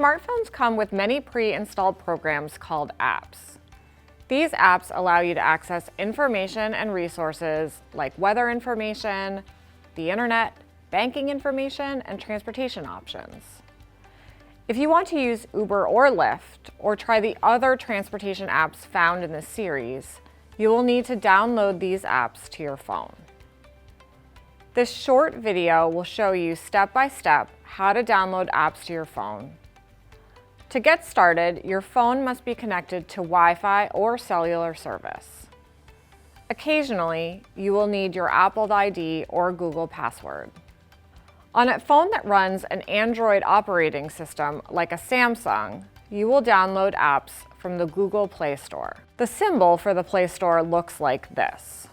Smartphones come with many pre-installed programs called apps. These apps allow you to access information and resources like weather information, the internet, banking information, and transportation options. If you want to use Uber or Lyft, or try the other transportation apps found in this series, you will need to download these apps to your phone. This short video will show you step-by-step how to download apps to your phone. To get started, your phone must be connected to Wi-Fi or cellular service. Occasionally, you will need your Apple ID or Google password. On a phone that runs an Android operating system like a Samsung, you will download apps from the Google Play Store. The symbol for the Play Store looks like this.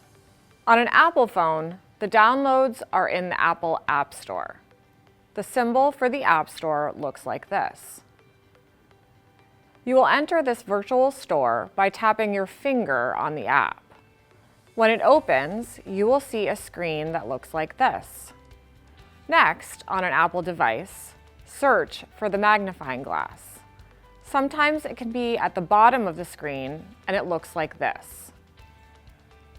On an Apple phone, the downloads are in the Apple App Store. The symbol for the App Store looks like this. You will enter this virtual store by tapping your finger on the app. When it opens, you will see a screen that looks like this. Next, on an Apple device, search for the magnifying glass. Sometimes it can be at the bottom of the screen and it looks like this.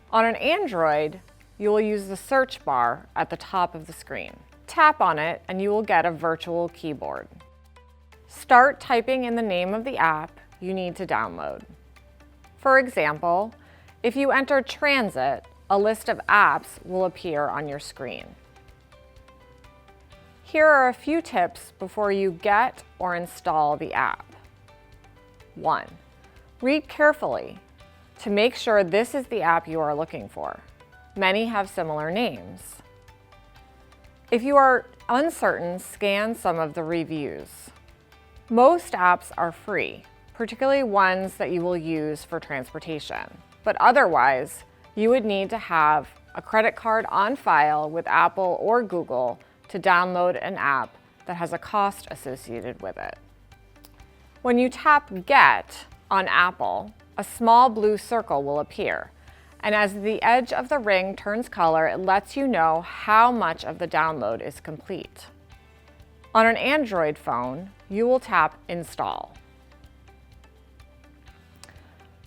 On an Android, you will use the search bar at the top of the screen. Tap on it and you will get a virtual keyboard. Start typing in the name of the app you need to download. For example, if you enter transit, a list of apps will appear on your screen. Here are a few tips before you get or install the app. 1. Read carefully to make sure this is the app you are looking for. Many have similar names. If you are uncertain, scan some of the reviews. Most apps are free, particularly ones that you will use for transportation. But otherwise, you would need to have a credit card on file with Apple or Google to download an app that has a cost associated with it. When you tap Get on Apple, a small blue circle will appear. And as the edge of the ring turns color, it lets you know how much of the download is complete. On an Android phone, you will tap Install.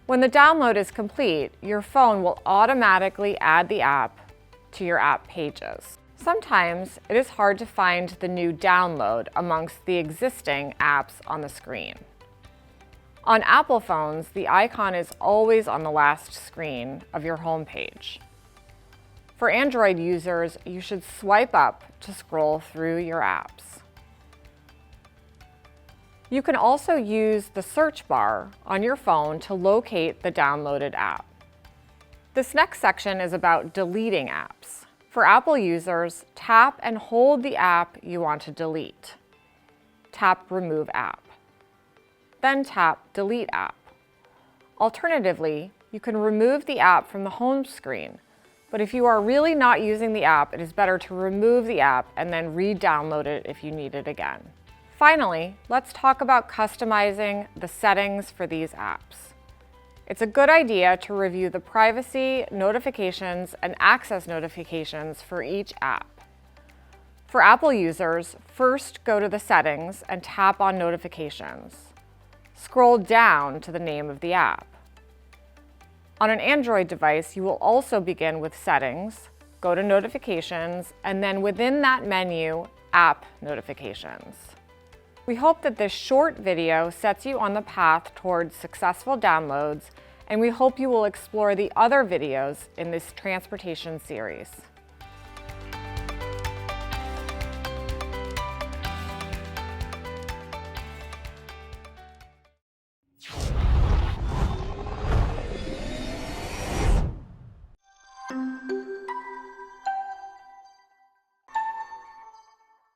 When the download is complete, your phone will automatically add the app to your app pages. Sometimes it is hard to find the new download amongst the existing apps on the screen. On Apple phones, the icon is always on the last screen of your home page. For Android users, you should swipe up to scroll through your apps. You can also use the search bar on your phone to locate the downloaded app. This next section is about deleting apps. For Apple users, tap and hold the app you want to delete. Tap Remove App. Then tap Delete App. Alternatively, you can remove the app from the home screen, but if you are really not using the app, it is better to remove the app and then re-download it if you need it again. Finally, let's talk about customizing the settings for these apps. It's a good idea to review the privacy, notifications, and access notifications for each app. For Apple users, first go to the settings and tap on Notifications. Scroll down to the name of the app. On an Android device, you will also begin with Settings, go to Notifications, and then within that menu, App Notifications. We hope that this short video sets you on the path towards successful downloads, and we hope you will explore the other videos in this transportation series.